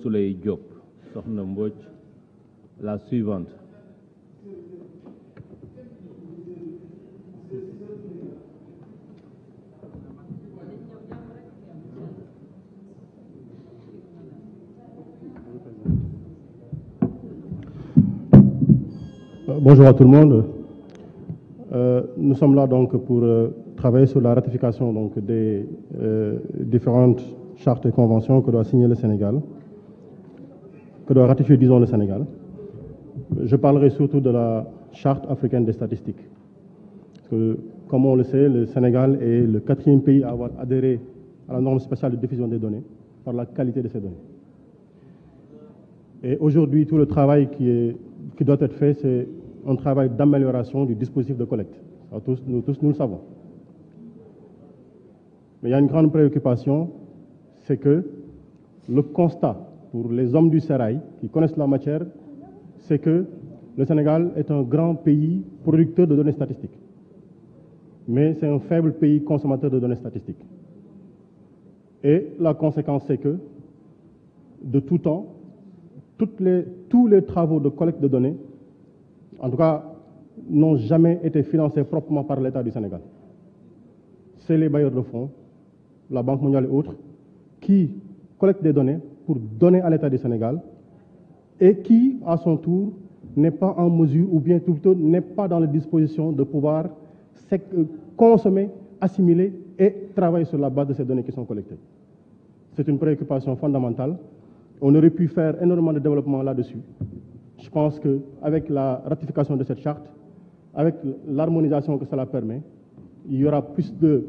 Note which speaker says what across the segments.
Speaker 1: Souley Diop, Sokhna Mbodj, la suivante.
Speaker 2: Bonjour à tout le monde. Nous sommes là donc pour travailler sur la ratification donc des différentes chartes et conventions que doit signer le Sénégal, que doit ratifier, disons, le Sénégal. Je parlerai surtout de la charte africaine des statistiques. Parce que, comme on le sait, le Sénégal est le 4e pays à avoir adhéré à la norme spéciale de diffusion des données par la qualité de ces données. Et aujourd'hui, tout le travail qui doit être fait, c'est un travail d'amélioration du dispositif de collecte. Alors, nous le savons. Mais il y a une grande préoccupation, c'est que le constat pour les hommes du sérail qui connaissent la matière, c'est que le Sénégal est un grand pays producteur de données statistiques. Mais c'est un faible pays consommateur de données statistiques. Et la conséquence, c'est que, de tout temps, tous les travaux de collecte de données, en tout cas, n'ont jamais été financés proprement par l'État du Sénégal. C'est les bailleurs de fonds, la Banque mondiale et autres, qui collectent des données pour donner à l'État du Sénégal et qui, à son tour, n'est pas en mesure, ou bien plutôt n'est pas dans les dispositions de pouvoir consommer, assimiler et travailler sur la base de ces données qui sont collectées. C'est une préoccupation fondamentale. On aurait pu faire énormément de développement là-dessus. Je pense qu'avec la ratification de cette charte, avec l'harmonisation que cela permet, il y aura plus de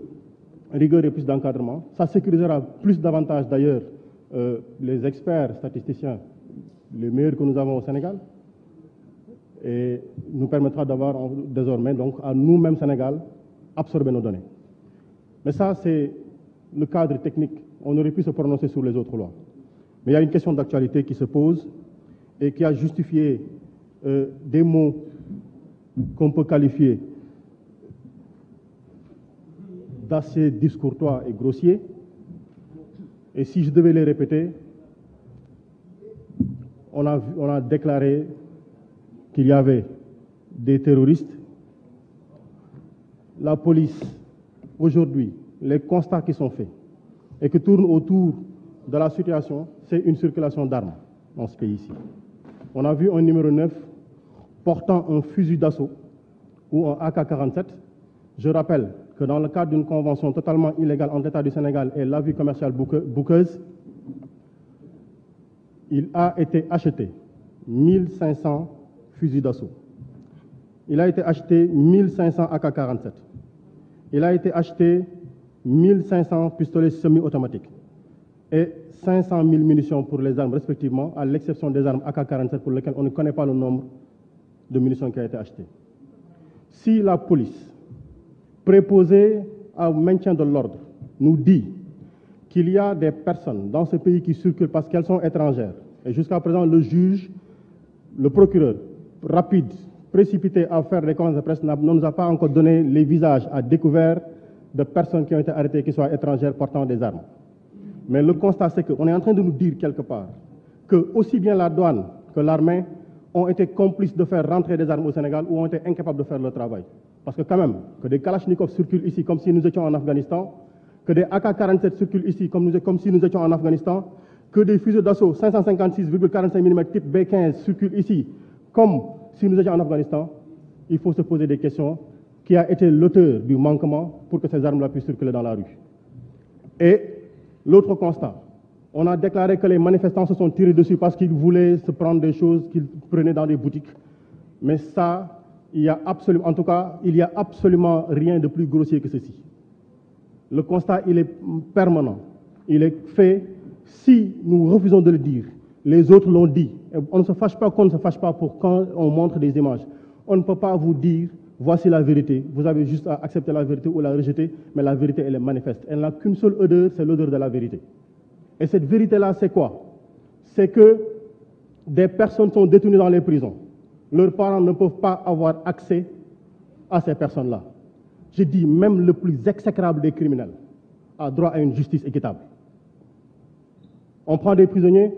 Speaker 2: rigueur et plus d'encadrement. Ça sécurisera plus davantage d'ailleurs les experts statisticiens, les meilleurs que nous avons au Sénégal, et nous permettra d'avoir désormais, donc, à nous-mêmes, Sénégal, absorber nos données. Mais ça, c'est le cadre technique. On aurait pu se prononcer sur les autres lois. Mais il y a une question d'actualité qui se pose et qui a justifié des mots qu'on peut qualifier d'assez discourtois et grossiers. Et si je devais les répéter, on a déclaré qu'il y avait des terroristes. La police, aujourd'hui, les constats qui sont faits et qui tournent autour de la situation, c'est une circulation d'armes dans ce pays-ci. On a vu un numéro 9 portant un fusil d'assaut ou un AK-47. Je rappelle que dans le cadre d'une convention totalement illégale entre l'État du Sénégal et la vie commerciale bouqueuse, il a été acheté 1500 fusils d'assaut. Il a été acheté 1500 AK-47. Il a été acheté 1500 pistolets semi-automatiques et 500 000 munitions pour les armes respectivement, à l'exception des armes AK-47 pour lesquelles on ne connaît pas le nombre de munitions qui a été acheté. Si la police, préposée au maintien de l'ordre, nous dit qu'il y a des personnes dans ce pays qui circulent parce qu'elles sont étrangères, et jusqu'à présent le juge, le procureur, rapide, précipité à faire des conférences de presse, ne nous a pas encore donné les visages à découvert de personnes qui ont été arrêtées qui soient étrangères portant des armes. Mais le constat, c'est qu'on est en train de nous dire quelque part que aussi bien la douane que l'armée ont été complices de faire rentrer des armes au Sénégal ou ont été incapables de faire leur travail. Parce que quand même, que des Kalachnikovs circulent ici comme si nous étions en Afghanistan, que des AK-47 circulent ici comme si nous étions en Afghanistan, que des fusils d'assaut 556,45 mm type B-15 circulent ici comme si nous étions en Afghanistan, il faut se poser des questions. Qui a été l'auteur du manquement pour que ces armes-là puissent circuler dans la rue? Et l'autre constat, on a déclaré que les manifestants se sont tirés dessus parce qu'ils voulaient se prendre des choses qu'ils prenaient dans des boutiques. Mais ça, il y a absolument rien de plus grossier que ceci. Le constat, il est permanent. Il est fait. Si nous refusons de le dire, les autres l'ont dit. On ne se fâche pas qu'on ne se fâche pas pour quand on montre des images. On ne peut pas vous dire voici la vérité. Vous avez juste à accepter la vérité ou la rejeter, mais la vérité, elle est manifeste. Elle n'a qu'une seule odeur, c'est l'odeur de la vérité. Et cette vérité-là, c'est quoi? C'est que des personnes sont détenues dans les prisons. Leurs parents ne peuvent pas avoir accès à ces personnes-là. Je dis même le plus exécrable des criminels a droit à une justice équitable. On prend des prisonniers,